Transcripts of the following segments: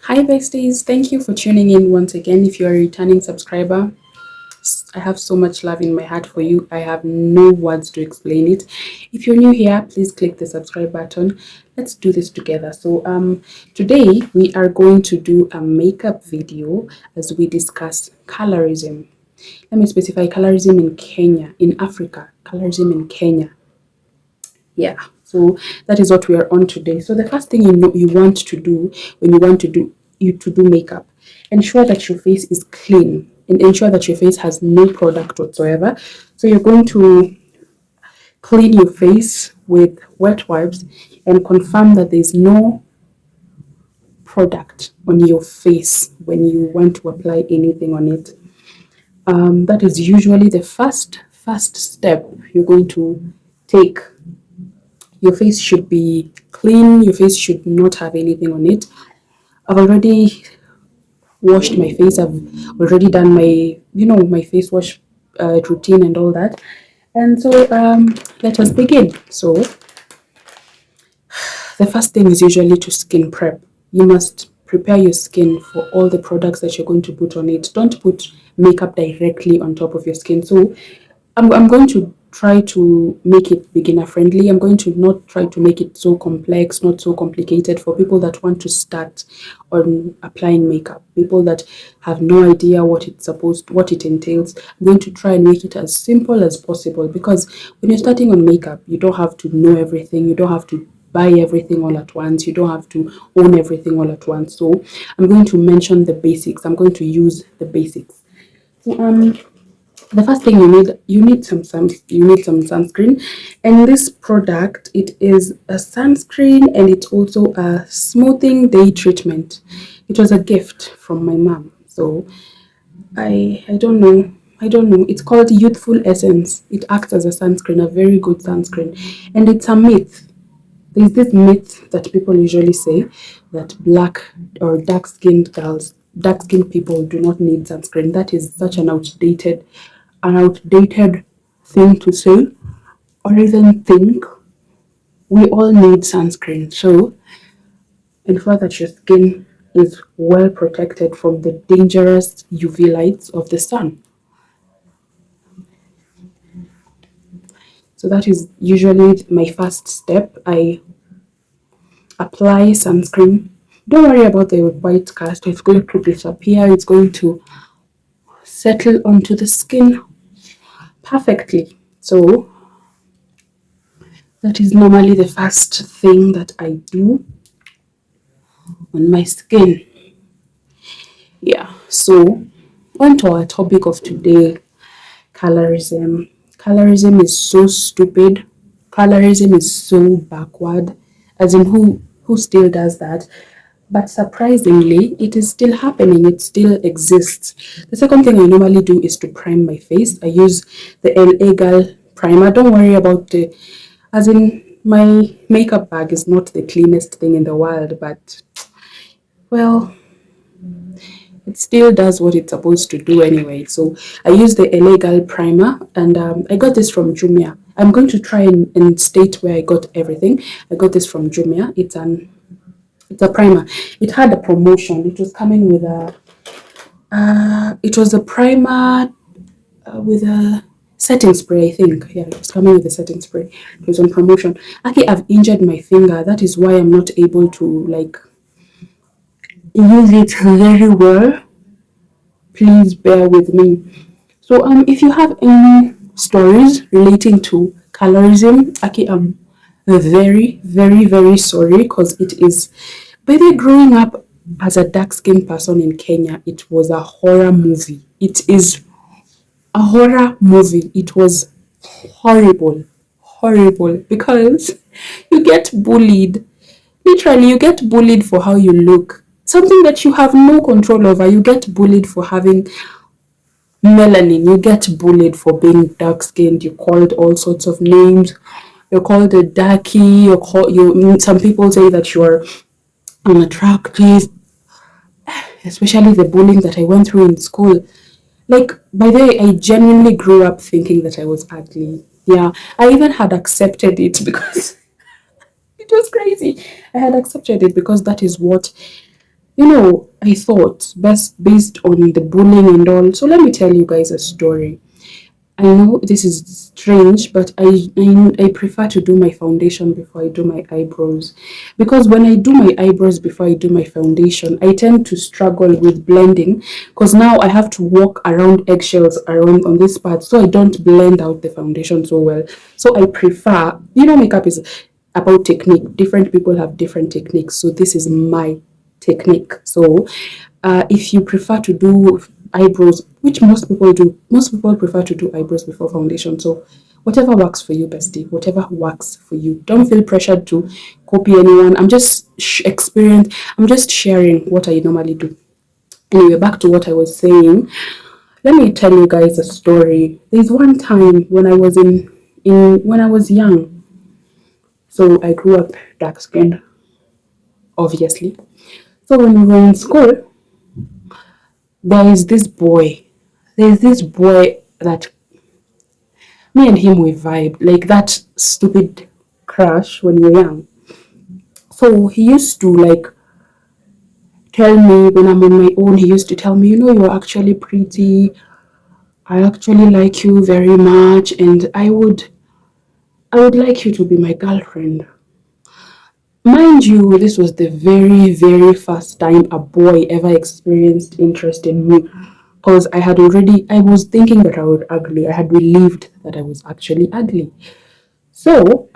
Hi, besties. Thank you for tuning in once again. If you're a returning subscriber, I have so much love in my heart for you. I have no words to explain it. If you're new here, please click the subscribe button. Let's do this together. Today we are going to do a makeup video as we discuss colorism. Let me specify colorism in Kenya, in Africa, colorism in Kenya. Yeah, so that is what we are on today. So the first thing you want to do when you want to do makeup, ensure that your face is clean and ensure that your face has no product whatsoever. So you're going to clean your face with wet wipes and confirm that there's no product on your face when you want to apply anything on it. That is usually the first step you're going to take. Your face should be clean, your face should not have anything on it. I've already washed my face, I've already done my face wash routine and all that. And so let us begin. So the first thing is usually to skin prep. You must prepare your skin for all the products that you're going to put on it. Don't put makeup directly on top of your skin. So I'm going to try to make it beginner friendly. I'm going to not try to make it so complex, not so complicated for people that want to start on applying makeup, people that have no idea what it entails. I'm going to try and make it as simple as possible because when you're starting on makeup, you don't have to know everything, you don't have to buy everything all at once, you don't have to own everything all at once. So I'm going to mention the basics. I'm going to use the basics. So the first thing you need some sunscreen, and this product, it is a sunscreen and it's also a smoothing day treatment. It was a gift from my mom, so I don't know, it's called Youthful Essence. It acts as a sunscreen, a very good sunscreen, and it's a myth. There's this myth that people usually say that black or dark skinned people do not need sunscreen. That is such an outdated thing to say or even think. We all need sunscreen. So ensure that your skin is well protected from the dangerous UV lights of the sun. So that is usually my first step. I apply sunscreen. Don't worry about the white cast, it's going to disappear, it's going to settle onto the skin perfectly. So that is normally the first thing that I do on my skin. Yeah, so on to our topic of today, colorism. Colorism is so stupid. Colorism is so backward. As in, who still does that? But surprisingly, it is still happening. It still exists. The second thing I normally do is to prime my face. I use the LA Girl primer. Don't worry about the, as in, my makeup bag is not the cleanest thing in the world, but well, it still does what it's supposed to do anyway. So I use the LA Girl primer, and I got this from Jumia. I'm going to try and state where I got everything. I got this from Jumia. It's a primer. It had a promotion. It was coming with a it was a primer with a setting spray, I think. Yeah, it was coming with a setting spray. It was on promotion. Actually, I've injured my finger. That is why I'm not able to like use it very well. Please bear with me. So if you have any stories relating to colorism, Aki, I'm very, very, very sorry because it is. By the way, growing up as a dark skinned person in Kenya, it was a horror movie. It is a horror movie. It was horrible, horrible because you get bullied. Literally, you get bullied for how you look. Something that you have no control over. You get bullied for having melanin, you get bullied for being dark skinned, you're called all sorts of names, you're called a darkie, some people say that you're unattractive, especially the bullying that I went through in school. Like, by the way, I genuinely grew up thinking that I was ugly. Yeah, I even had accepted it because it was crazy. I had accepted it because that is what I thought best based on the bullying and all. So let me tell you guys a story. I know this is strange, but I prefer to do my foundation before I do my eyebrows. Because when I do my eyebrows before I do my foundation, I tend to struggle with blending because now I have to walk around eggshells around on this part so I don't blend out the foundation so well. So I prefer, makeup is about technique. Different people have different techniques. So this is my technique. So if you prefer to do eyebrows, which most people do, most people prefer to do eyebrows before foundation. So whatever works for you, bestie, whatever works for you. Don't feel pressured to copy anyone. I'm just I'm just sharing what I normally do. Anyway, back to what I was saying. Let me tell you guys a story. There's one time when I was in when I was young. So I grew up dark skinned, obviously. So when we were in school, there is this boy. There's this boy that me and him we vibe like that stupid crush when you're young. So he used to like tell me when I'm on my own. He used to tell me, you're actually pretty. I actually like you very much, and I would like you to be my girlfriend. Mind you, this was the very, very first time a boy ever experienced interest in me. Because I was thinking that I was ugly. I had believed that I was actually ugly. So,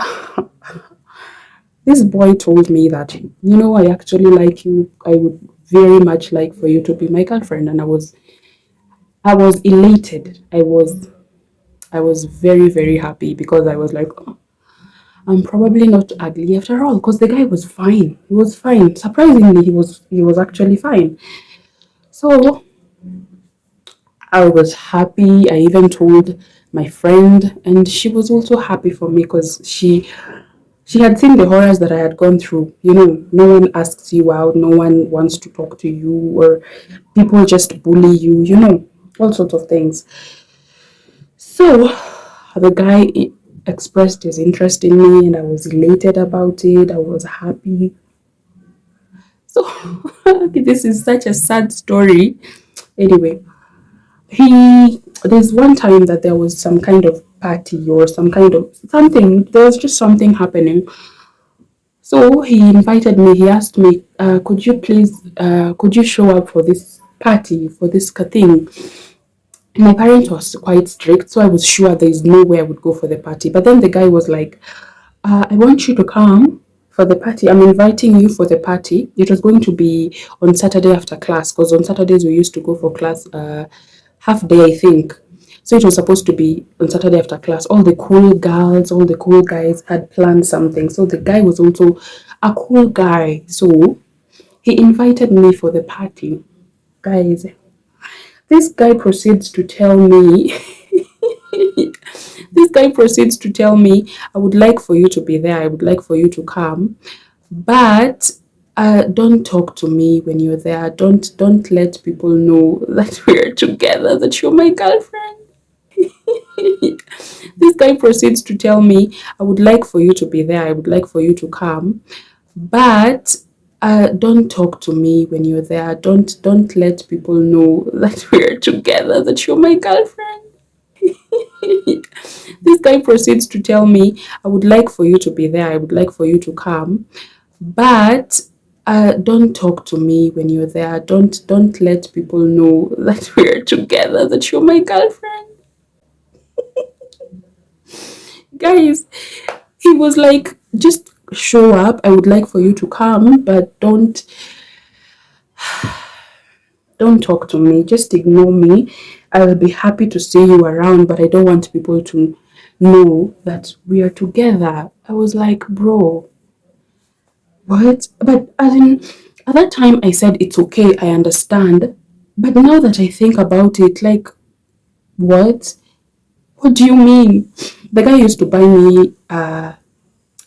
this boy told me that, I actually like you. I would very much like for you to be my girlfriend. And I was elated. I was very, very happy because I was like, oh, I'm probably not ugly after all, because the guy was fine. He was fine. Surprisingly, he was actually fine. So I was happy. I even told my friend, and she was also happy for me because she had seen the horrors that I had gone through. No one asks you out, no one wants to talk to you, or people just bully you. All sorts of things. So the guy expressed his interest in me, and I was elated about it. I was happy. So this is such a sad story. Anyway, there's one time that there was some kind of party or some kind of something. There was just something happening. So he invited me. He asked me, could you show up for this party, for this thing? My parents was quite strict, so I was sure there is no way I would go for the party. But then the guy was like, I want you to come for the party. I'm inviting you for the party. It was going to be on Saturday after class, because on Saturdays we used to go for class half day, I think. So it was supposed to be on Saturday after class. All the cool girls, all the cool guys had planned something. So the guy was also a cool guy. So he invited me for the party. Guys, this guy proceeds to tell me this guy proceeds to tell me, I would like for you to be there. I would like for you to come. But don't talk to me when you're there. Don't let people know that we're together, that you're my girlfriend. This guy proceeds to tell me, I would like for you to be there. I would like for you to come. But don't talk to me when you're there. Don't let people know that we're together, that you're my girlfriend. This guy proceeds to tell me, I would like for you to be there. I would like for you to come. But don't talk to me when you're there. Don't let people know that we're together, that you're my girlfriend. Guys, he was like, just show up. I would like for you to come, but don't talk to me. Just ignore me. I will be happy to see you around, but I don't want people to know that we are together. I was like, bro, what? But as in, at that time, I said, it's okay, I understand. But now that I think about it, like, what? What do you mean? The guy used to buy me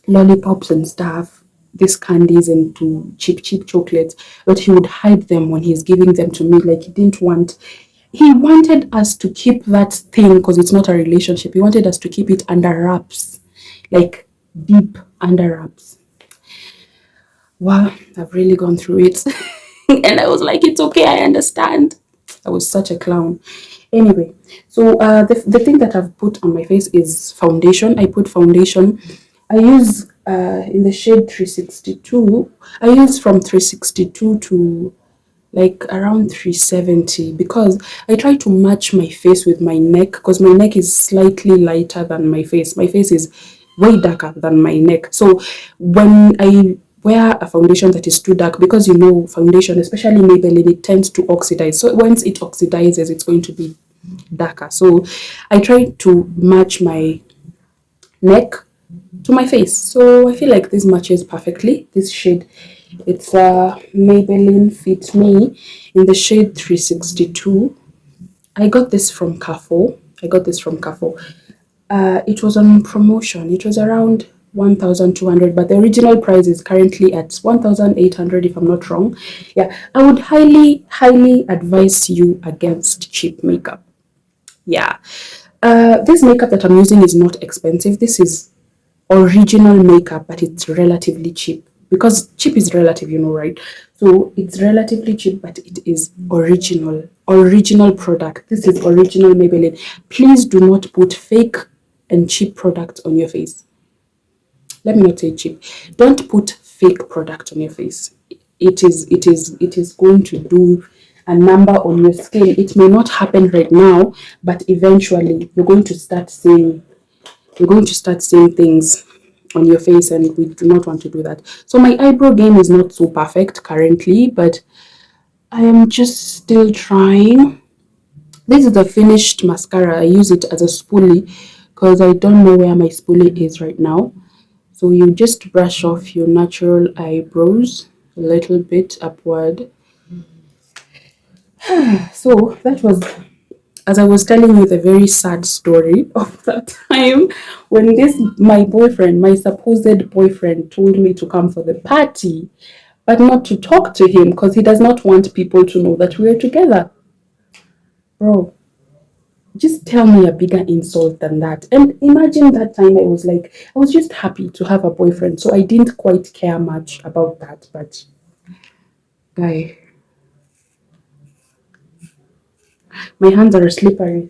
lollipops and stuff, these candies and to cheap chocolates, but he would hide them when he's giving them to me. Like he wanted us to keep that thing because it's not a relationship. He wanted us to keep it under wraps, like deep under wraps. Wow, I've really gone through it. And I was like, it's okay, I understand. I was such a clown. Anyway, so the thing that I've put on my face is foundation. I put foundation. I use in the shade 362. I use from 362 to like around 370 because I try to match my face with my neck because my neck is slightly lighter than my face. My face is way darker than my neck. So when I wear a foundation that is too dark, because you know foundation, especially Maybelline, it tends to oxidize. So once it oxidizes, it's going to be darker. So I try to match my neck to my face. So I feel like this matches perfectly. This shade, it's Maybelline Fit Me in the shade 362. I got this from Carrefour. I got this from Carrefour. It was on promotion. It was around 1,200, but the original price is currently at 1,800 if I'm not wrong. Yeah, I would highly advise you against cheap makeup. Yeah. This makeup that I'm using is not expensive. This is original makeup, but it's relatively cheap because cheap is relative, you know, right? So it's relatively cheap, but it is original product. This is original Maybelline. Please do not put fake and cheap products on your face. Let me not say cheap. Don't put fake product on your face. It is going to do a number on your skin. It may not happen right now, but eventually you're going to start seeing things on your face, and we do not want to do that. So my eyebrow game is not so perfect currently, but I am just still trying. This is the finished mascara. I use it as a spoolie because I don't know where my spoolie is right now. So you just brush off your natural eyebrows a little bit upward. So that was, as I was telling you, the very sad story of that time when this my boyfriend, my supposed boyfriend, told me to come for the party, but not to talk to him because he does not want people to know that we are together. Bro, just tell me a bigger insult than that. And imagine that time I was like, I was just happy to have a boyfriend, so I didn't quite care much about that. But guy, my hands are slippery.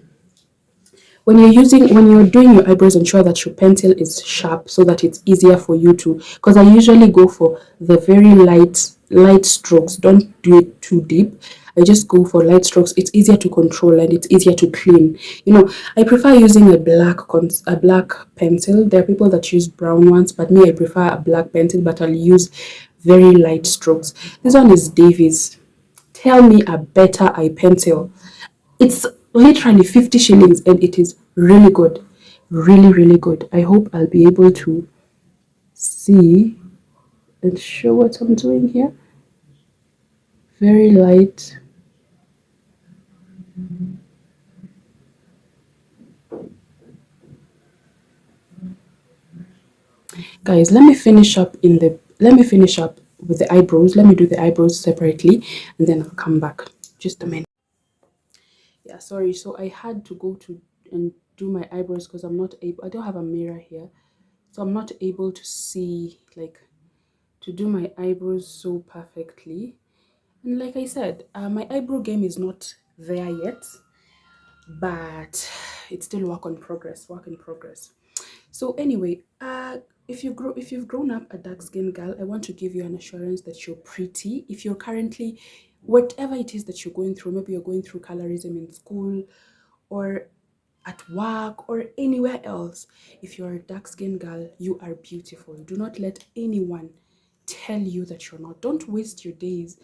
When you're doing your eyebrows, ensure that your pencil is sharp so that it's easier for you to, because I usually go for the very light strokes. Don't do it too deep. I just go for light strokes. It's easier to control and it's easier to clean. You know, I prefer using a black pencil. There are people that use brown ones, but me, I prefer a black pencil, but I'll use very light strokes. This one is Davies. Tell me a better eye pencil. It's literally 50 shillings and it is really good. Really good. I hope I'll be able to see and show what I'm doing here. Very light. Guys, let me finish up with the eyebrows. Let me do the eyebrows separately and then I'll come back. Just a minute. Yeah, sorry. So I had to go to and do my eyebrows because I don't have a mirror here. So I'm not able to see, like, to do my eyebrows so perfectly. And like I said, my eyebrow game is not there yet, but it's still work in progress. So anyway, if you've grown up a dark skinned girl, I want to give you an assurance that you're pretty. If you're currently, whatever it is that you're going through, maybe you're going through colorism in school or at work or anywhere else, if you're a dark skinned girl, you are beautiful. Do not let anyone tell you that you're not. Don't waste your days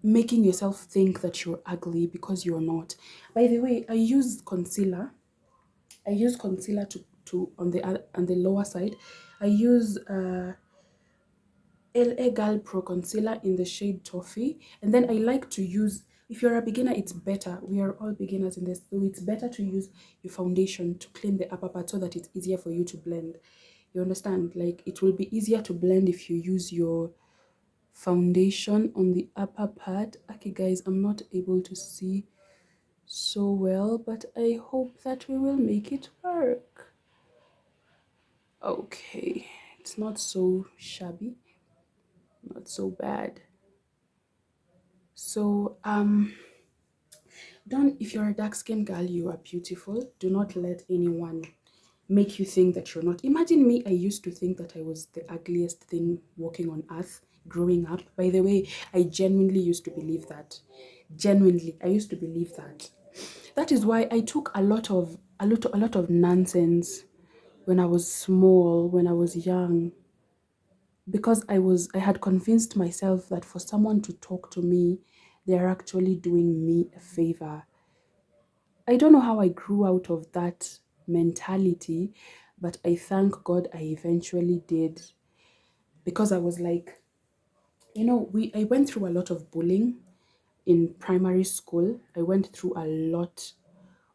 making yourself think that you're ugly because you're not. By the way, I use concealer. I use concealer to on the lower side. I use LA Girl Pro concealer in the shade Toffee, and then I like to use. If you're a beginner, it's better. We are all beginners in this, so it's better to use your foundation to clean the upper part so that it's easier for you to blend. You understand? Like it will be easier to blend if you use your foundation on the upper part. Okay guys, I'm not able to see so well, but I hope that we will make it work. Okay, it's not so shabby, not so bad. So don't, if you're a dark skinned girl, you are beautiful. Do not let anyone make you think that you're not. Imagine me, I used to think that I was the ugliest thing walking on earth growing up. By the way, I genuinely used to believe that. Genuinely, I used to believe that. That is why I took a lot of nonsense when I was small, when I was young, because I had convinced myself that for someone to talk to me, they are actually doing me a favor. I don't know how I grew out of that mentality, but I thank God I eventually did, because I was like, I went through a lot of bullying in primary school. I went through a lot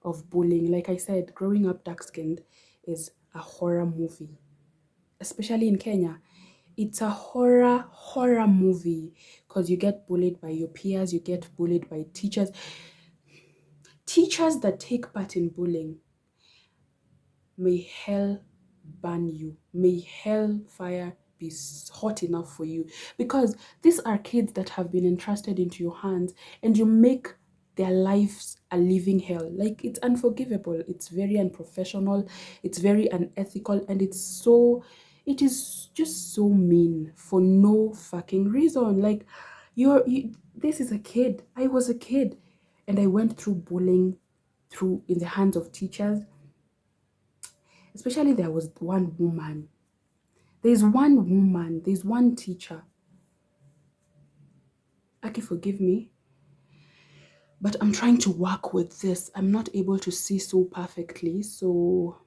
of bullying. Like I said, growing up dark skinned is a horror movie, especially in Kenya. It's a horror movie because you get bullied by your peers, you get bullied by teachers. Teachers that take part in bullying, may hell burn you. May hell fire be hot enough for you, because these are kids that have been entrusted into your hands and you make their lives a living hell. Like, it's unforgivable. It's very unprofessional. It's very unethical, and it is just so mean for no fucking reason. Like, this is a kid. I was a kid and I went through bullying through in the hands of teachers. Especially there was one woman. There's one teacher. Aki, forgive me, but I'm trying to work with this. I'm not able to see so perfectly. So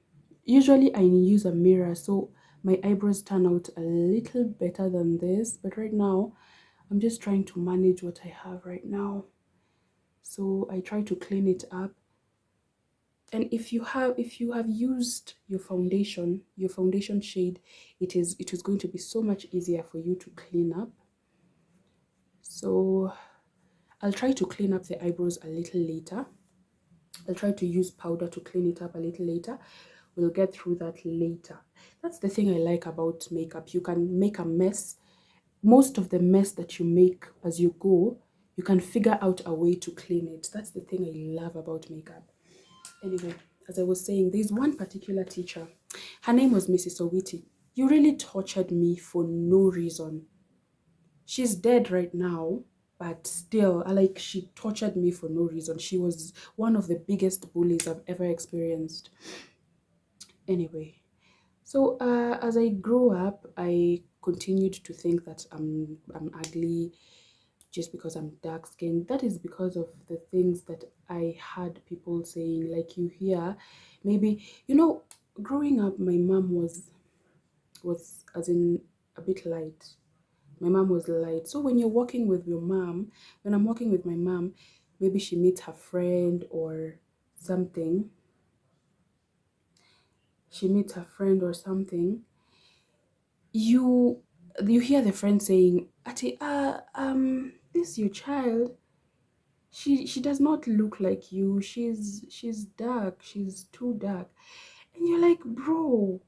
usually I use a mirror, so my eyebrows turn out a little better than this. But right now, I'm just trying to manage what I have right now. So I try to clean it up. And if you have used your foundation shade, it is going to be so much easier for you to clean up. So I'll try to clean up the eyebrows a little later. I'll try to use powder to clean it up a little later. We'll get through that later. That's the thing I like about makeup. You can make a mess. Most of the mess that you make as you go, you can figure out a way to clean it. That's the thing I love about makeup. Anyway, as I was saying, there's one particular teacher. Her name was Mrs. Owiti. You really tortured me for no reason. She's dead right now, but still, she tortured me for no reason. She was one of the biggest bullies I've ever experienced. Anyway, so as I grew up, I continued to think that I'm ugly just because I'm dark skinned. That is because of the things that I had people saying. Like, you hear, maybe, growing up, my mom was as in a bit light. My mom was light. So when you're walking with your mom, when I'm walking with my mom, maybe she meets her friend or something. She meets her friend or something. You you hear the friend saying, Ati, this your child. She does not look like you. She's dark. She's too dark. And you're like, bro,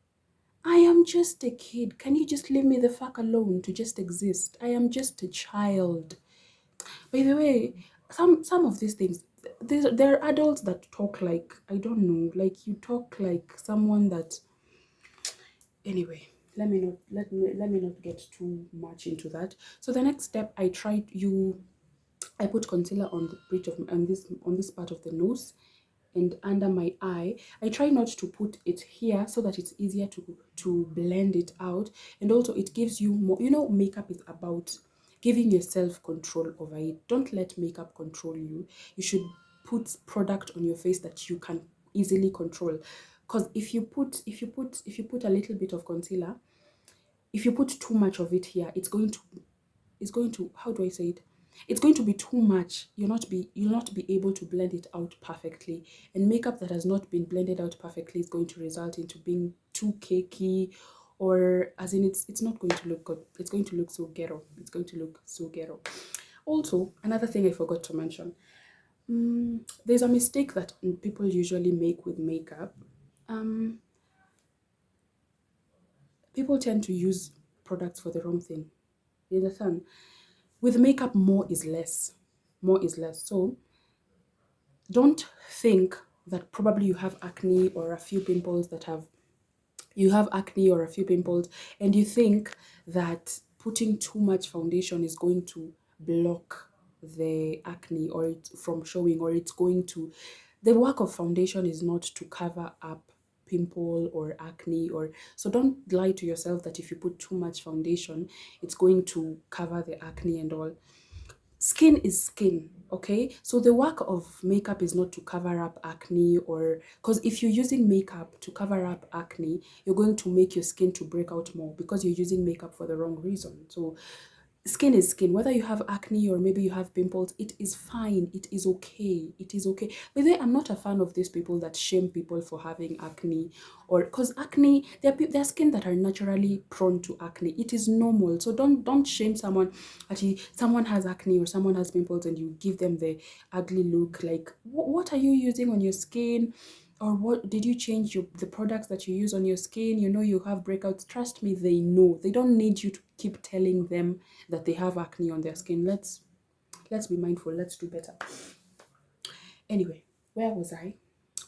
I am just a kid. Can you just leave me the fuck alone to just exist? I am just a child. By the way, some of these things, there are adults that talk like, I don't know, like you talk like someone that. Anyway, let me not get too much into that. So the next step, I put concealer on the bridge of on this part of the nose and under my eye. I try not to put it here so that it's easier to blend it out, and also it gives you more. Makeup is about giving yourself control over it. Don't let makeup control you. You should put product on your face that you can easily control. Because if you put a little bit of concealer, if you put too much of it here, it's going to, how do I say it? It's going to be too much. You'll not be able to blend it out perfectly. And makeup that has not been blended out perfectly is going to result into being too cakey, or as in it's not going to look good. It's going to look so ghetto. It's going to look so ghetto. Also, another thing I forgot to mention. There's a mistake that people usually make with makeup. Um, People tend to use products for the wrong thing. You understand? With makeup, more is less. more is less. So don't think that probably you have acne or a few pimples that have you have acne or a few pimples, and you think that putting too much foundation is going to block the acne or it from showing, or it's going to, the work of foundation is not to cover up pimple or acne, or so don't lie to yourself that if you put too much foundation it's going to cover the acne and all. Skin is skin, okay? So the work of makeup is not to cover up acne, or because if you're using makeup to cover up acne, you're going to make your skin to break out more because you're using makeup for the wrong reason. So skin is skin, whether you have acne or maybe you have pimples, it is fine, it is okay, it is okay. But then I'm not a fan of these people that shame people for having acne, or because acne, there are skin that are naturally prone to acne, it is normal. So don't shame someone. Actually, someone has acne or someone has pimples and you give them the ugly look, like what are you using on your skin, or what did you change the products that you use on your skin? You know you have breakouts. Trust me, they know. They don't need you to keep telling them that they have acne on their skin. Let's be mindful. Let's do better. Anyway, where was I?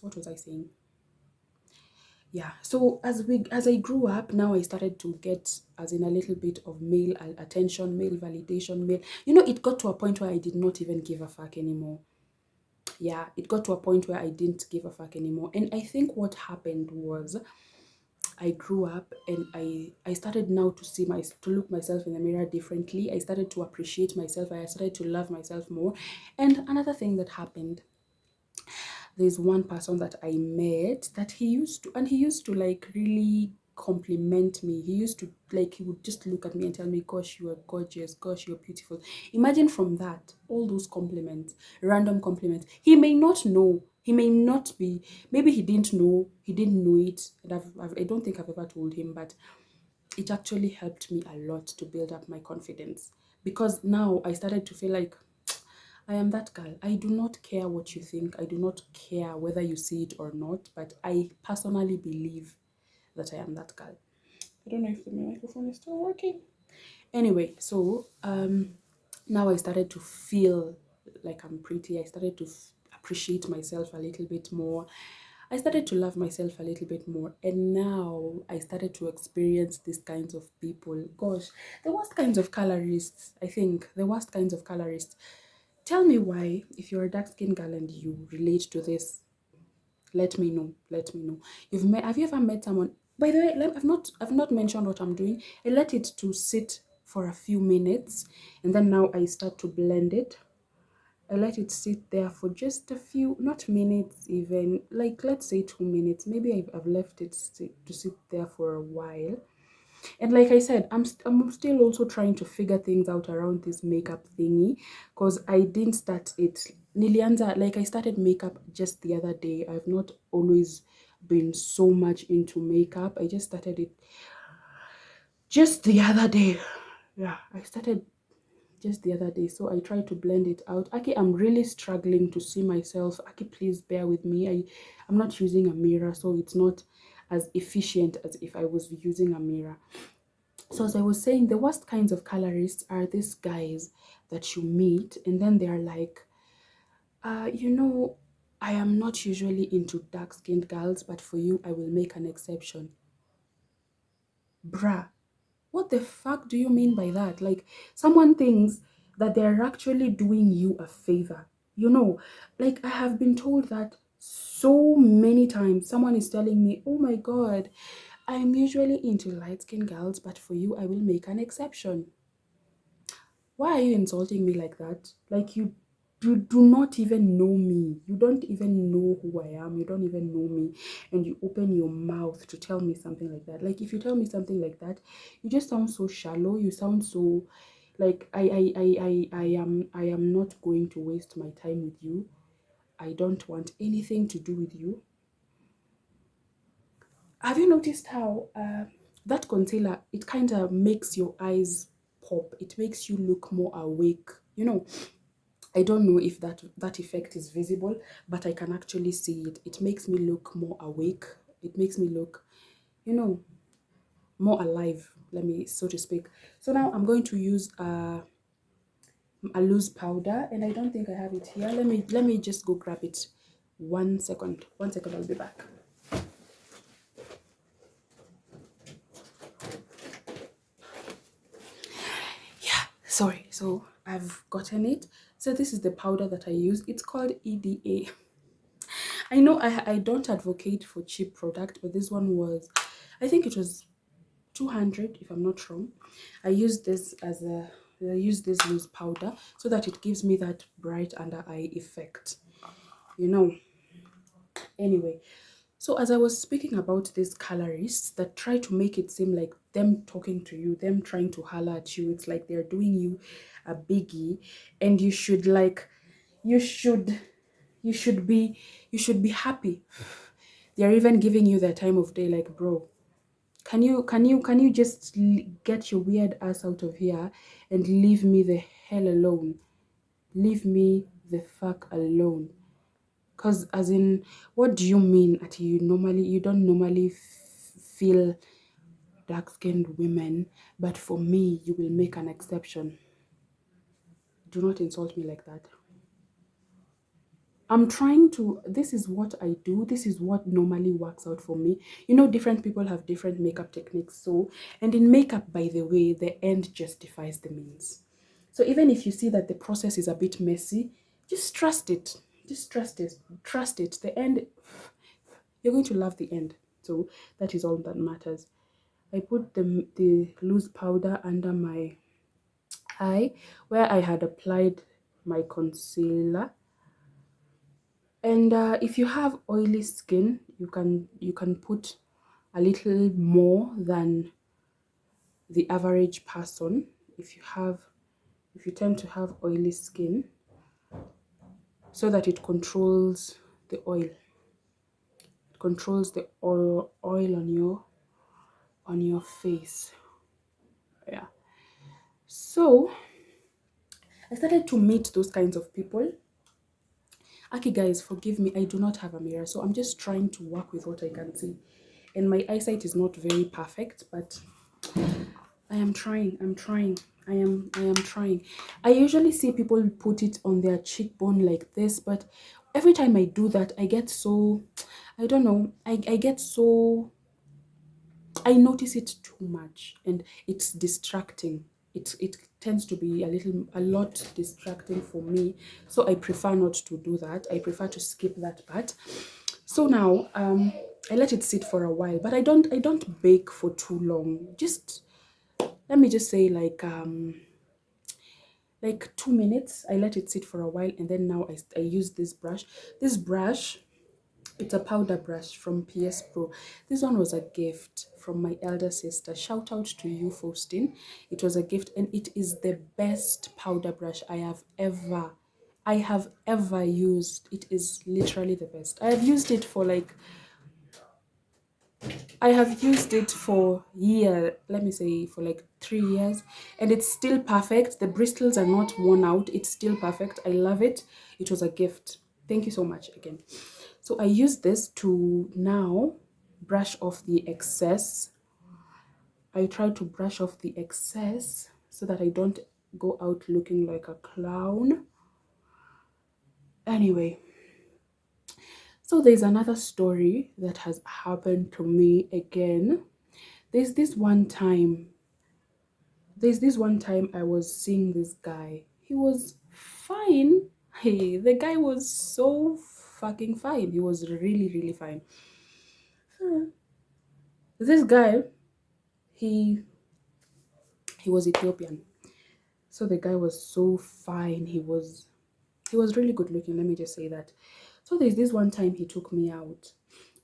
What was I saying? Yeah. So as I grew up, now I started to get as in a little bit of male attention, male validation, male. You know, it got to a point where I did not even give a fuck anymore. Yeah, it got to a point where I didn't give a fuck anymore. And I think what happened was I grew up and I started now to to look myself in the mirror differently. I started to appreciate myself. I started to love myself more. And another thing that happened, there's one person that I met that he used to like really compliment me. He used to like, he would just look at me and tell me, gosh, you are gorgeous, gosh, you're beautiful. Imagine from that, all those compliments, random compliments. He may not know, he may not be, maybe he didn't know it. And I don't think I've ever told him, but it actually helped me a lot to build up my confidence, because now I started to feel like I am that girl. I do not care what you think. I do not care whether you see it or not, but I personally believe that I am that girl. I don't know if the microphone is still working. Anyway, so now I started to feel like I'm pretty. I started to appreciate myself a little bit more. I started to love myself a little bit more. And now I started to experience these kinds of people. Gosh, the worst kinds of colorists, I think, the worst kinds of colorists. Tell me why, if you're a dark skinned girl and you relate to this, let me know. Let me know. Have you ever met someone? By the way, I've not mentioned what I'm doing. I let it to sit for a few minutes and then now I start to blend it. I let it sit there for just a few, not minutes even, like let's say 2 minutes. Maybe I've left it to sit there for a while. And like I said, I'm still also trying to figure things out around this makeup thingy, because I didn't start it. Nilianza, like I started makeup just the other day. I've not always been so much into makeup. I just started it just the other day. Yeah, I started just the other day. So I tried to blend it out. Aki, I'm really struggling to see myself. Aki, please bear with me. I'm not using a mirror, so it's not as efficient as if I was using a mirror. So as I was saying, the worst kinds of colorists are these guys that you meet and then they're like, you know, I am not usually into dark-skinned girls, but for you, I will make an exception. Bruh, what the fuck do you mean by that? Like, someone thinks that they're actually doing you a favor. You know, like I have been told that so many times. Someone is telling me, oh my God, I'm usually into light-skinned girls, but for you, I will make an exception. Why are you insulting me like that? Like you do not even know me. You don't even know who I am. You don't even know me. And you open your mouth to tell me something like that. Like if you tell me something like that, you just sound so shallow. You sound so like I am not going to waste my time with you. I don't want anything to do with you. Have you noticed how that concealer, it kind of makes your eyes pop. It makes you look more awake. You know, I don't know if that effect is visible, but I can actually see it. It makes me look more awake. It makes me look, you know, more alive, let me so to speak. So now I'm going to use a loose powder, and I don't think I have it here. Let me just go grab it. 1 second. 1 second, I'll be back. Yeah, sorry. So I've gotten it. So this is the powder that I use. It's called EDA. I know I don't advocate for cheap product, but this one was, I think it was 200 if I'm not wrong. I use this as a, I use this loose powder so that it gives me that bright under eye effect. You know, anyway, so as I was speaking about these colorists that try to make it seem like them talking to you, them trying to holler at you, it's like they're doing you a biggie, and you should like, you should, you should be, you should be happy. They're even giving you their time of day, like, bro, can you just get your weird ass out of here and leave me the hell alone? Leave me the fuck alone. Cause as in, what do you mean that you don't normally feel dark-skinned women, but for me you will make an exception? Do not insult me like that. I'm trying to, this is what I do. This is what normally works out for me. You know, different people have different makeup techniques. So, and in makeup, by the way, the end justifies the means. So even if you see that the process is a bit messy, just trust it. Just trust it. Trust it. The end, you're going to love the end. So that is all that matters. I put the loose powder under my eye where I had applied my concealer. And if you have oily skin, you can put a little more than the average person. If you tend to have oily skin, so that it controls the oil. It controls the oil on your face. Yeah. So I started to meet those kinds of people. Aki guys, forgive me, I do not have a mirror, so I'm just trying to work with what I can see. And my eyesight is not very perfect, but I am trying. I'm trying. I am trying. I usually see people put it on their cheekbone like this, but every time I do that, I get so, I don't know, I get so, I notice it too much and it's distracting. It tends to be a lot distracting for me. So I prefer not to do that. I prefer to skip that part. So now I let it sit for a while, but I don't bake for too long. Just let me just say like 2 minutes. I let it sit for a while, and then now I use this brush. This brush, it's a powder brush from PS Pro. This one was a gift from my elder sister. Shout out to you, Faustin. It was a gift, and it is the best powder brush I have ever used. It is literally the best. I have used it for year, let me say for like 3 years, and it's still perfect. The bristles are not worn out. It's still perfect. I love it. It was a gift. Thank you so much again. So I use this to now brush off the excess. I try to brush off the excess so that I don't go out looking like a clown. Anyway, so there's another story that has happened to me again. There's this one time There's this one time I was seeing this guy. He was fine. Hey, the guy was so fucking fine. He was really, really fine. This guy, he he was Ethiopian. So the guy was so fine. He was really good looking, let me just say that. So there's this one time he took me out.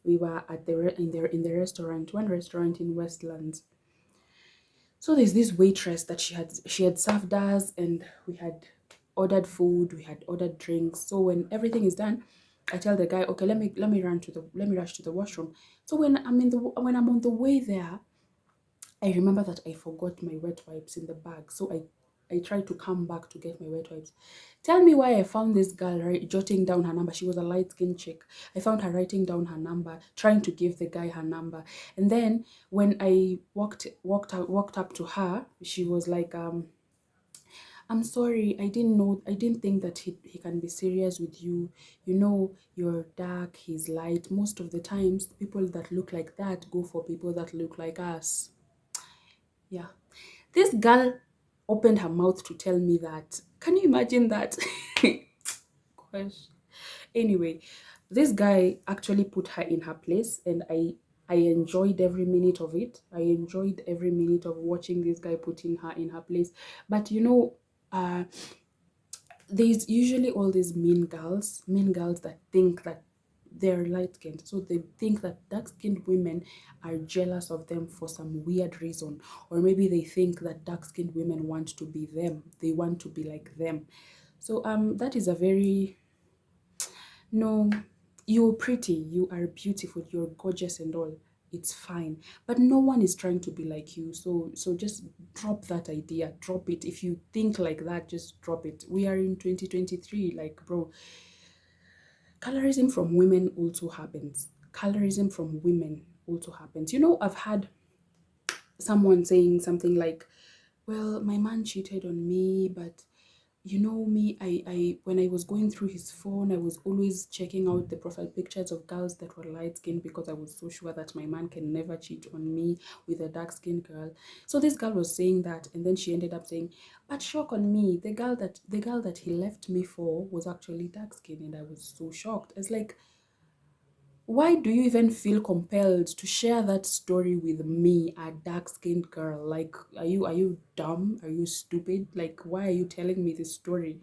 We were at in the restaurant, one restaurant in Westlands. So there's this waitress that she had served us, and we had ordered food, we had ordered drinks. So when everything is done, I tell the guy, okay, let me rush to the washroom. So when I'm on the way there, I remember that I forgot my wet wipes in the bag. So I tried to come back to get my wet wipes. Tell me why I found this girl jotting down her number. She was a light-skinned chick. I found her writing down her number, trying to give the guy her number. And then when I walked up to her, she was like, I'm sorry, I didn't know, I didn't think that he can be serious with you. You know, you're dark, he's light. Most of the times, people that look like that go for people that look like us. Yeah. This girl opened her mouth to tell me that. Can you imagine that? Gosh. Anyway, this guy actually put her in her place, and I enjoyed every minute of it. I enjoyed every minute of watching this guy putting her in her place. But you know, uh there's usually all these mean girls that think that they're light skinned. So they think that dark skinned women are jealous of them for some weird reason. Or maybe they think that dark skinned women want to be them. They want to be like them. So that is a very, no, you're pretty, you are beautiful, you're gorgeous and all. It's fine. But no one is trying to be like you. So just drop that idea. Drop it. If you think like that, just drop it. We are in 2023, like bro. Colorism from women also happens. Colorism from women also happens. You know, I've had someone saying something like, well, my man cheated on me, but you know me, I when I was going through his phone, I was always checking out the profile pictures of girls that were light skinned because I was so sure that my man can never cheat on me with a dark skinned girl. So this girl was saying that, and then she ended up saying, but shock on me, the girl that he left me for was actually dark skinned, and I was so shocked. It's like, why do you even feel compelled to share that story with me, a dark-skinned girl? Like, are you dumb? Are you stupid? Like, why are you telling me this story?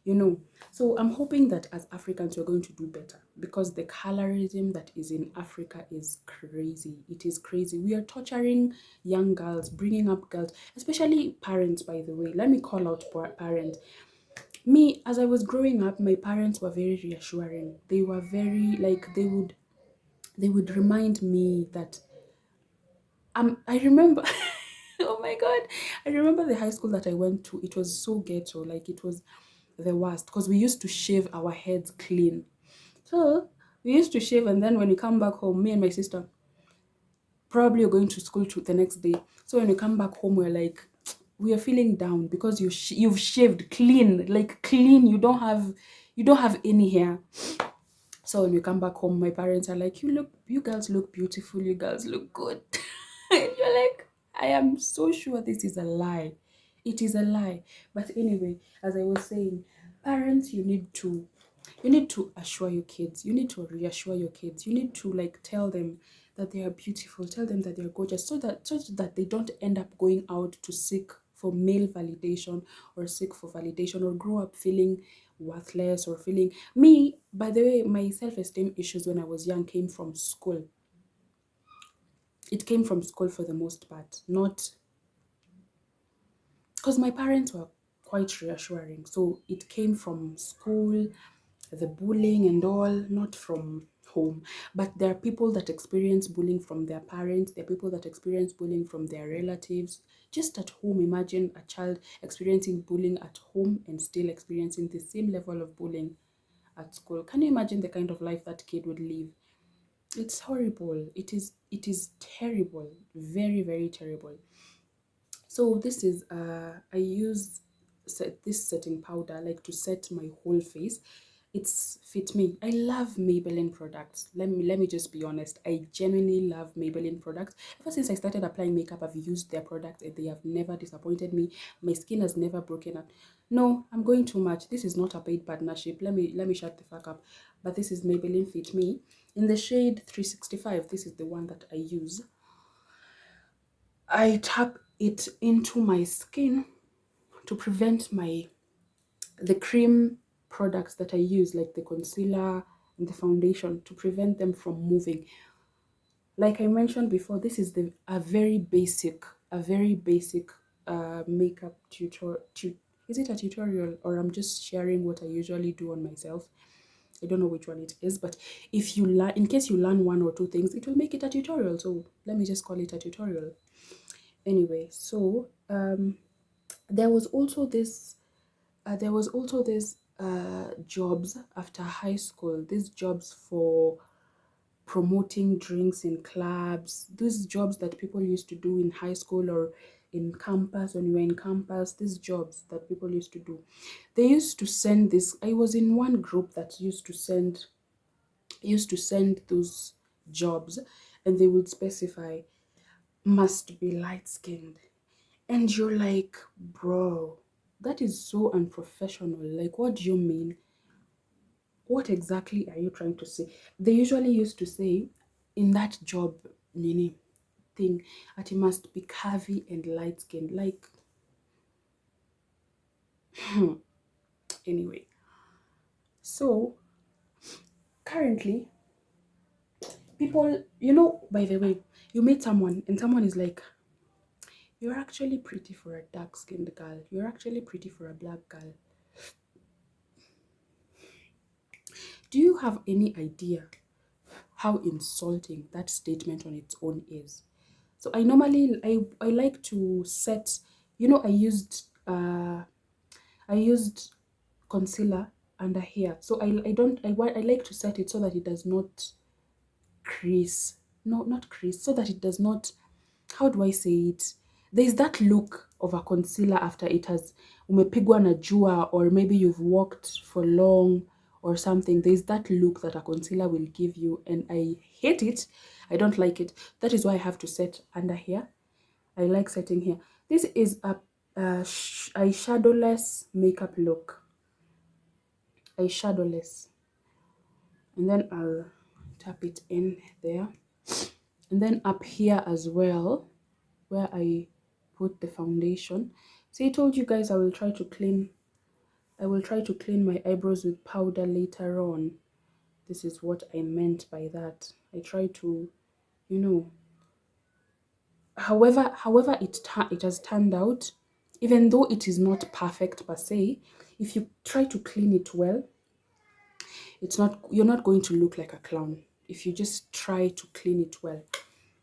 You know, so I'm hoping that as Africans we're going to do better, because the colorism that is in Africa is crazy. It is crazy. We are torturing young girls, bringing up girls, especially parents, by the way. Let me call out parents. Me, as I was growing up, my parents were very reassuring. They were very, like, they would remind me that I remember oh my god, I remember the high school that I went to. It was so ghetto, like it was the worst, because we used to shave our heads clean. So we used to shave, and then when we come back home, me and my sister, probably you're going to school to the next day. So when we come back home, we're like, we are feeling down because you've shaved clean, like clean. You don't have any hair. So when you come back home, my parents are like, you girls look beautiful, you girls look good. And you're like, I am so sure this is a lie. It is a lie. But anyway, as I was saying, parents, you need to assure your kids. You need to reassure your kids. You need to like tell them that they are beautiful, tell them that they are gorgeous, so that they don't end up going out to seek for male validation, or seek for validation, or grow up feeling worthless, or feeling me. By the way, my self-esteem issues when I was young came from school. It came from school for the most part, not because my parents were quite reassuring. So it came from school, the bullying and all, not from home. But there are people that experience bullying from their parents, there are people that experience bullying from their relatives. Just at home, imagine a child experiencing bullying at home and still experiencing the same level of bullying at school. Can you imagine the kind of life that kid would live? It's horrible. It is terrible. Very, very terrible. So this is I use this setting powder like to set my whole face. It's Fit Me. I love Maybelline products. Let me just be honest. I genuinely love Maybelline products. Ever since I started applying makeup, I've used their products and they have never disappointed me. My skin has never broken out. No, I'm going too much. This is not a paid partnership. Let me shut the fuck up. But this is Maybelline Fit Me in the shade 365. This is the one that I use. I tap it into my skin to prevent the cream products that I use, like the concealer and the foundation, to prevent them from moving. Like I mentioned before, this is a very basic makeup tutorial. Is it a tutorial, or I'm just sharing what I usually do on myself? I don't know which one it is, but if you learn, in case you learn one or two things, it will make it a tutorial. So let me just call it a tutorial. Anyway, so there was also this jobs after high school, these jobs for promoting drinks in clubs, these jobs that people used to do in high school, or in campus, when you were in campus, these jobs that people used to do, they used to send this. I was in one group that used to send those jobs, and they would specify must be light skinned. And you're like, bro, that is so unprofessional. Like, what do you mean? What exactly are you trying to say? They usually used to say in that job, Nini, thing, that it must be curvy and light skinned. Like, anyway. So currently, people, by the way, you meet someone and someone is like, you're actually pretty for a dark skinned girl. You're actually pretty for a black girl. Do you have any idea how insulting that statement on its own is? So I like to set, I used concealer under here. So I don't I like to set it so that it does not crease. No, not crease, so that it does not, how do I say it? There's that look of a concealer after it has umepigwa na jua, or maybe you've walked for long or something. There's that look that a concealer will give you, and I hate it. I don't like it. That is why I have to set under here. I like setting here. This is a eyeshadowless makeup look. Eyeshadowless. And then I'll tap it in there. And then up here as well, where I put the foundation. See, I told you guys I will try to clean my eyebrows with powder later on. This is what I meant by that. I try to, you know, however it has turned out, even though it is not perfect per se, if you try to clean it well, you're not going to look like a clown. If you just try to clean it well,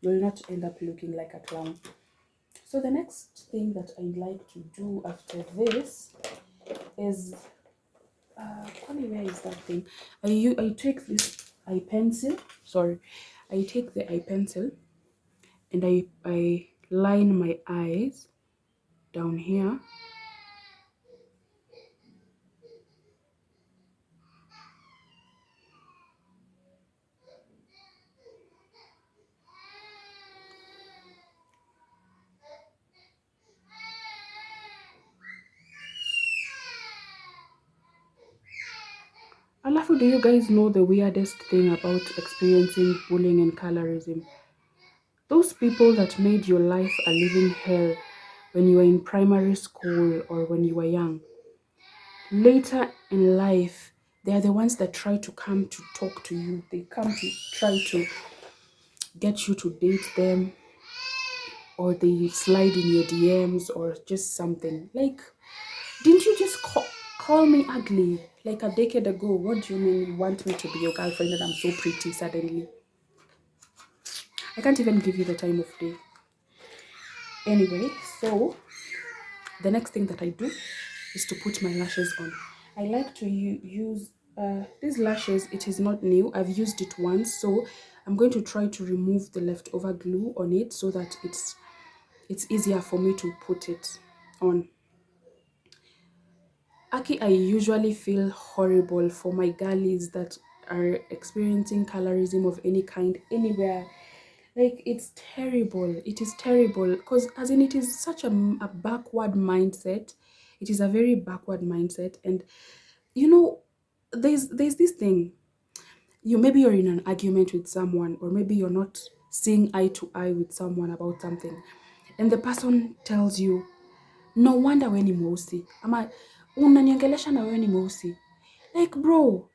you'll not end up looking like a clown. So the next thing that I'd like to do after this is, where is that thing? I take this eye pencil. Sorry, I take the eye pencil and I line my eyes down here. Alafu, do you guys know the weirdest thing about experiencing bullying and colorism? Those people that made your life a living hell when you were in primary school or when you were young, later in life, they are the ones that try to come to talk to you. They come to try to get you to date them, or they slide in your DMs or just something. Like, didn't you just call me ugly like a decade ago? What do you mean you want me to be your girlfriend and I'm so pretty suddenly? I can't even give you the time of day. Anyway, so the next thing that I do is to put my lashes on. I like to use these lashes. It is not new. I've used it once, so I'm going to try to remove the leftover glue on it so that it's easier for me to put it on. Aki, I usually feel horrible for my girlies that are experiencing colorism of any kind anywhere. Like, it's terrible. It is terrible because, as in, it is such a backward mindset. It is a very backward mindset, and you know, there's this thing. Maybe you're in an argument with someone, or maybe you're not seeing eye to eye with someone about something, and the person tells you, no wonder we ni mweusi, ama unaniongelesha na wewe ni mweusi. Like, bro,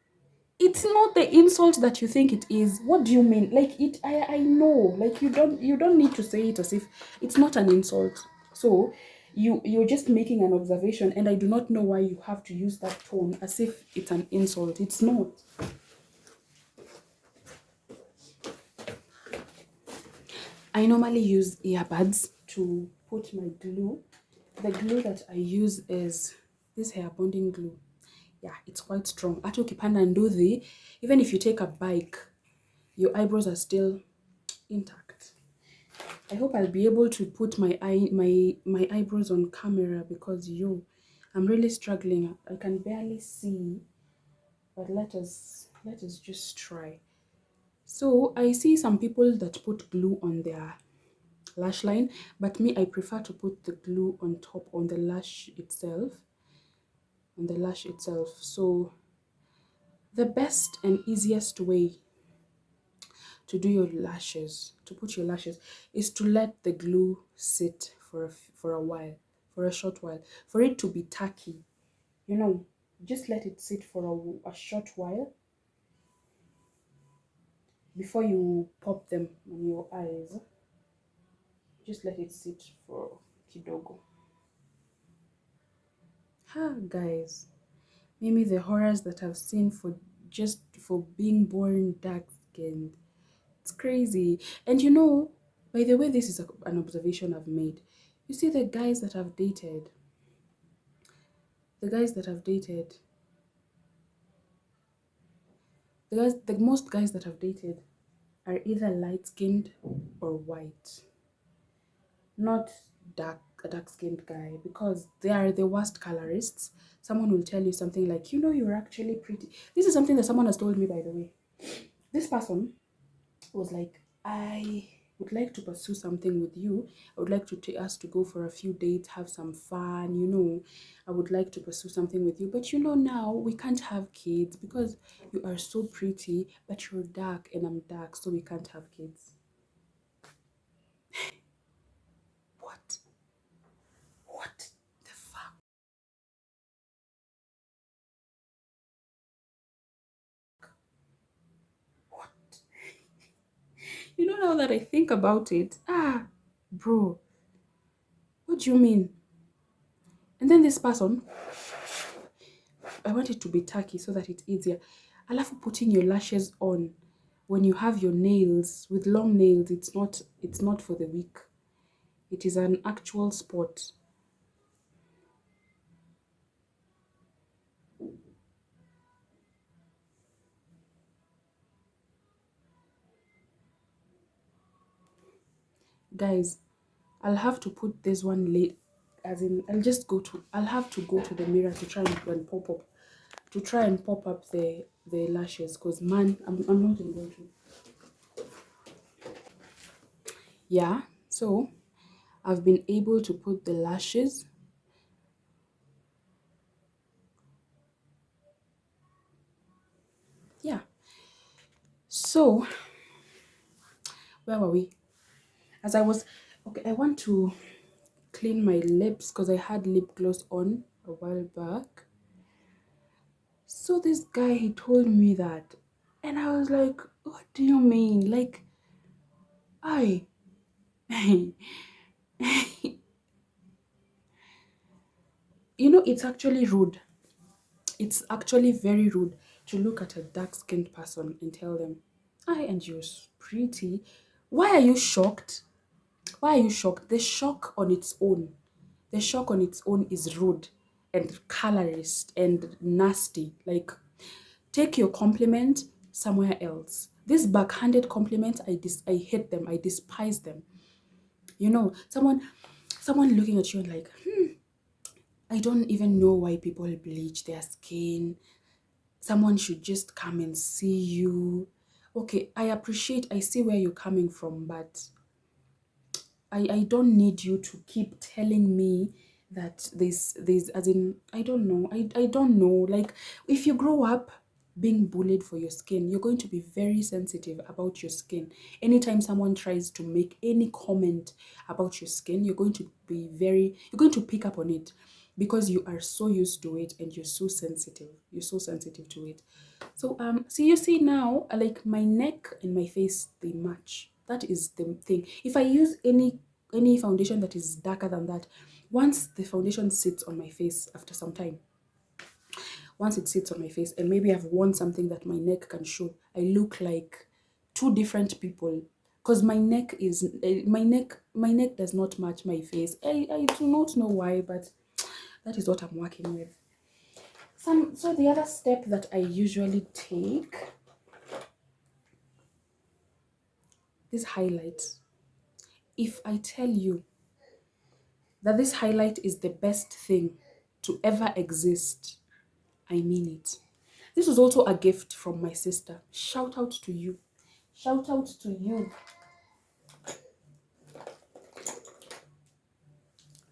it's not the insult that you think it is. What do you mean? Like, I know, like, you don't need to say it as if it's not an insult. So you're just making an observation, and I do not know why you have to use that tone as if it's an insult. It's not. I normally use earbuds to put my glue. The glue that I use is this hair bonding glue. Yeah, it's quite strong. Hata ukipanda nduthi, even if you take a bike, your eyebrows are still intact. I hope I'll be able to put my eyebrows on camera because I'm really struggling. I can barely see, but let us just try. So I see some people that put glue on their lash line, but me, I prefer to put the glue on top on the lash itself, So the best and easiest way to do your lashes, to put your lashes, is to let the glue sit for a while, for a short while, for it to be tacky. You know, just let it sit for a short while before you pop them on your eyes. Just let it sit for kidogo. Ha, guys. Maybe the horrors that I've seen for just for being born dark skinned. It's crazy. And by the way, this is an observation I've made. You see, the guys that I've dated, the most guys that I've dated are either light skinned or white, not a dark skinned guy, because they are the worst colorists. Someone will tell you something like, you're actually pretty. This is something that someone has told me, by the way. This person was like, I would like to pursue something with you. I would like to take us to go for a few dates, have some fun, I would like to pursue something with you. But now we can't have kids because you are so pretty, but you're dark and I'm dark, so we can't have kids. What? What the fuck? What? Now that I think about it, bro, what do you mean? And then this person, I want it to be tacky so that it's easier. I love putting your lashes on when you have your nails with long nails. It's not for the weak. It is an actual sport. Guys, I'll have to put this one late, as in I'll have to go to the mirror to try and pop up the lashes, because man, I'm not even going to. Yeah, so I've been able to put the lashes. Yeah. So where were we? As I was okay, I want to clean my lips because I had lip gloss on a while back. So this guy, he told me that, and I was like, what do you mean? Like, I it's actually rude. It's actually very rude to look at a dark-skinned person and tell them, and you're pretty. Why are you shocked? Why are you shocked? The shock on its own is rude and colorist and nasty. Like, take your compliment somewhere else. This backhanded compliment, I hate them. I despise them. Someone looking at you and like, I don't even know why people bleach their skin. Someone should just come and see you. Okay, I see where you're coming from, but I don't need you to keep telling me that there's as in I don't know. I don't know. Like, if you grow up being bullied for your skin, you're going to be very sensitive about your skin. Anytime someone tries to make any comment about your skin, you're going to pick up on it because you are so used to it and you're so sensitive. You're so sensitive to it. So you see now, like my neck and my face, they match. That is the thing. If I use any foundation that is darker than that, once the foundation sits on my face after some time, once it sits on my face and maybe I've worn something that my neck can show, I look like two different people. Because my neck does not match my face. I do not know why, but that is what I'm working with. So the other step that I usually take, this highlight. If I tell you that this highlight is the best thing to ever exist, I mean it. This was also a gift from my sister. Shout out to you. Shout out to you.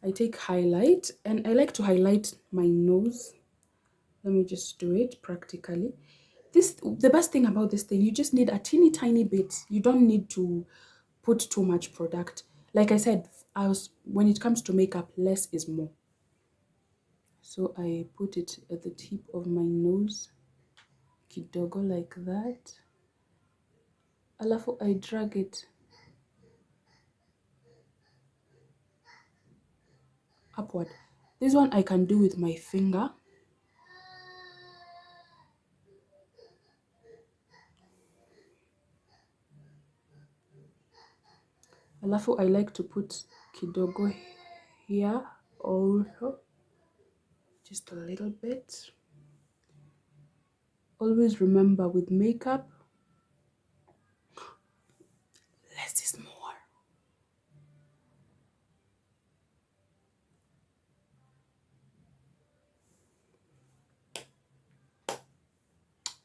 I take highlight and I like to highlight my nose. Let me just do it practically. The best thing about this thing, you just need a teeny tiny bit. You don't need to put too much product. Like I said, when it comes to makeup, less is more. So I put it at the tip of my nose, kidogo like that. Alafu I drag it upward. This one I can do with my finger. Alafu I like to put kidogo here also, just a little bit. Always remember with makeup, less is more.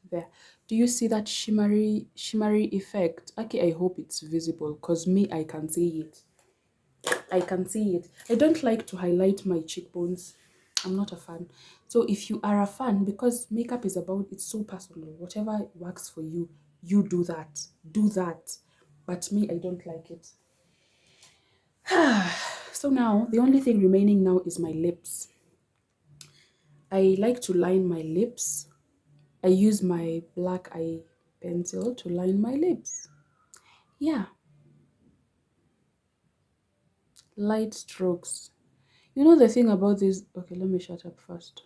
There. Do you see that shimmery effect? Okay, I hope it's visible because me, I can see it. I can see it. I don't like to highlight my cheekbones. I'm not a fan. So if you are a fan, because makeup is about, it's so personal. Whatever works for you, you do that. Do that. But me, I don't like it. So now, the only thing remaining now is my lips. I like to line my lips. I use my black eye pencil to line my lips. Yeah, light strokes. You know the thing about this, okay, let me shut up first.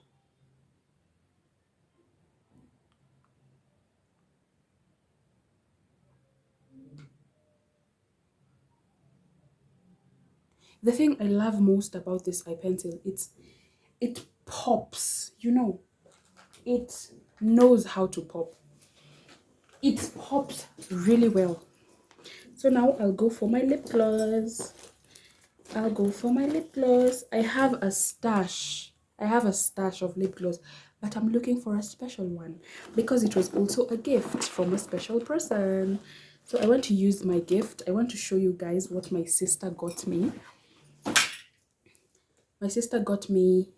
The thing I love most about this eye pencil, it pops, you know. It knows how to pop. It pops really well. So now I'll go for my lip gloss. I'll go for my lip gloss. I have a stash. I have a stash of lip gloss, but I'm looking for a special one because it was also a gift from a special person. So I want to use my gift. I want to show you guys what my sister got me. My sister got me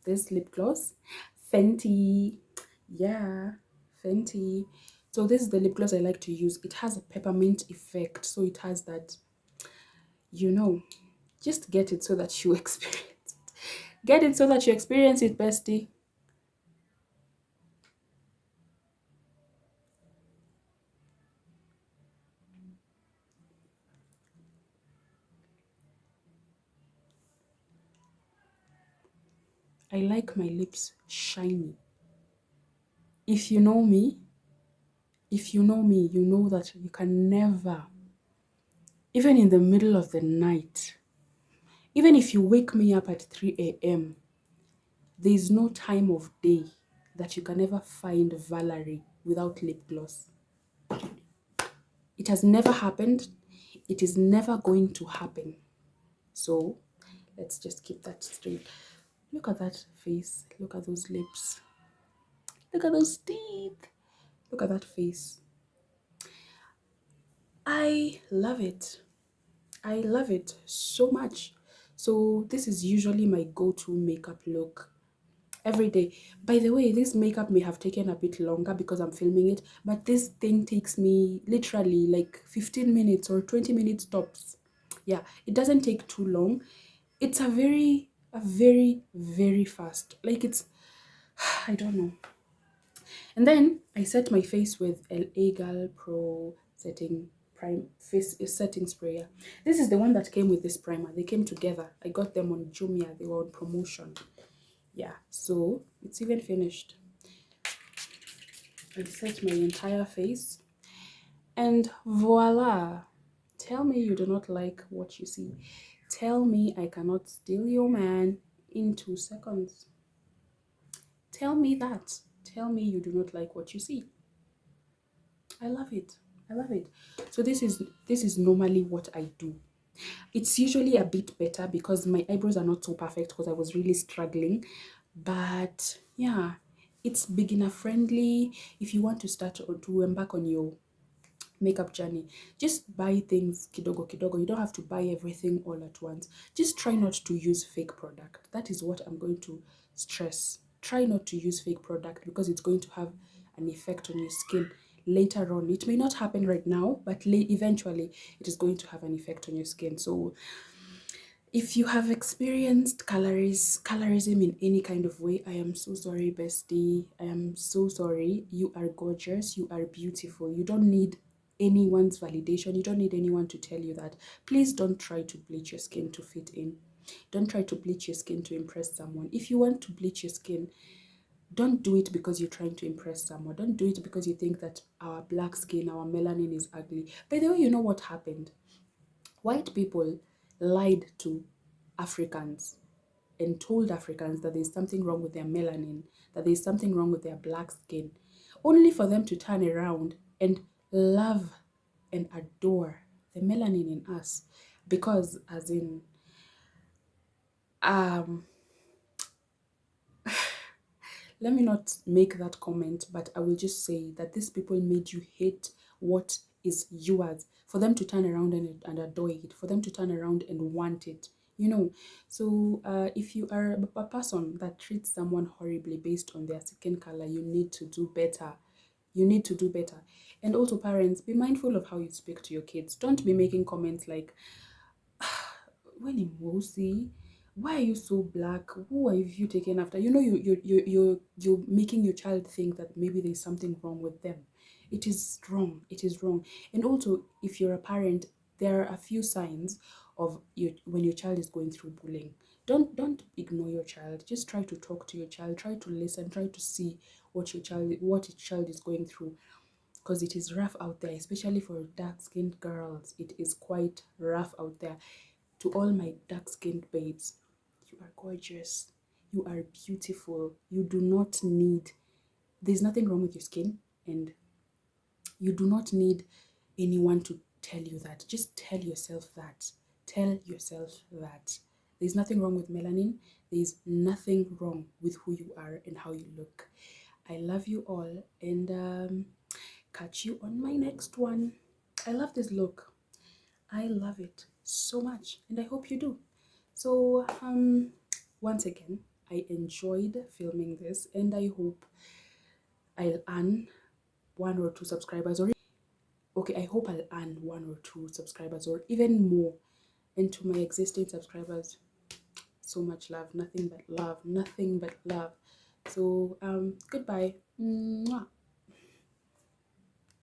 this lip gloss. Fenty. Yeah, Fenty. So this is the lip gloss I like to use. It has a peppermint effect. So it has that, you know, just get it so that you experience it. Get it so that you experience it, bestie. I like my lips shiny. If you know me, you know that you can never, even in the middle of the night, even if you wake me up at 3 a.m., there is no time of day that you can ever find Valerie without lip gloss. It has never happened. It is never going to happen. So let's just keep that straight. Look at that face. Look at those lips. Look at those teeth. Look at that face. I love it. I love it so much. So this is usually my go-to makeup look every day. By the way, this makeup may have taken a bit longer because I'm filming it, but this thing takes me literally like 15 minutes or 20 minutes tops. Yeah, it doesn't take too long. It's a very fast. Like it's, I don't know. And then I set my face with LA Gal Pro setting prime face setting sprayer. This is the one that came with this primer. They came together. I got them on Jumia. They were on promotion. Yeah, so it's even finished. I set my entire face and voila. Tell me you do not like what you see. Tell me I cannot steal your man in 2 seconds. Tell me that. Tell me you do not like what you see. I love it. I love it. So this is normally what I do. It's usually a bit better because my eyebrows are not so perfect because I was really struggling. But yeah, it's beginner friendly. If you want to start or to embark on your makeup journey, just buy things kidogo kidogo. You don't have to buy everything all at once. Just try not to use fake product. That is what I'm going to stress. Try not to use fake product because it's going to have an effect on your skin later on. It may not happen right now, but eventually it is going to have an effect on your skin. So if you have experienced colorism in any kind of way, I am so sorry, bestie. I am so sorry. You are gorgeous. You are beautiful. You don't need anyone's validation. You don't need anyone to tell you that. Please don't try to bleach your skin to fit in. Don't try to bleach your skin to impress someone. If you want to bleach your skin, don't do it because you're trying to impress someone. Don't do it because you think that our black skin, our melanin is ugly. By the way, you know what happened? White people lied to Africans and told Africans that there's something wrong with their melanin, that there's something wrong with their black skin, only for them to turn around and love and adore the melanin in us. Because, as in, um, let me not make that comment, but I will just say that these people made you hate what is yours, for them to turn around and adore it, for them to turn around and want it. You know, so if you are a person that treats someone horribly based on their skin color, you need to do better. You need to do better. And also, parents, be mindful of how you speak to your kids. Don't be making comments like, when in Wosi, why are you so black? Who are you taken after? You know, you're making your child think that maybe there's something wrong with them. It is wrong. It is wrong. And also, if you're a parent, there are a few signs of when your child is going through bullying. Don't ignore your child. Just try to talk to your child. Try to listen. Try to see what your child is going through, because it is rough out there, especially for dark-skinned girls. It is quite rough out there. To all my dark-skinned babes, you are gorgeous. You are beautiful. You do not need, there's nothing wrong with your skin, and you do not need anyone to tell you that. Just tell yourself that. Tell yourself that. There's nothing wrong with melanin. There's nothing wrong with who you are and how you look. I love you all, and catch you on my next one. I love this look. I love it so much, and I hope you do. So, once again, I enjoyed filming this, and I hope I'll earn 1 or 2 subscribers, or okay, I hope I'll earn 1 or 2 subscribers, or even more. And to my existing subscribers, so much love, nothing but love, nothing but love. So, goodbye. Mwah.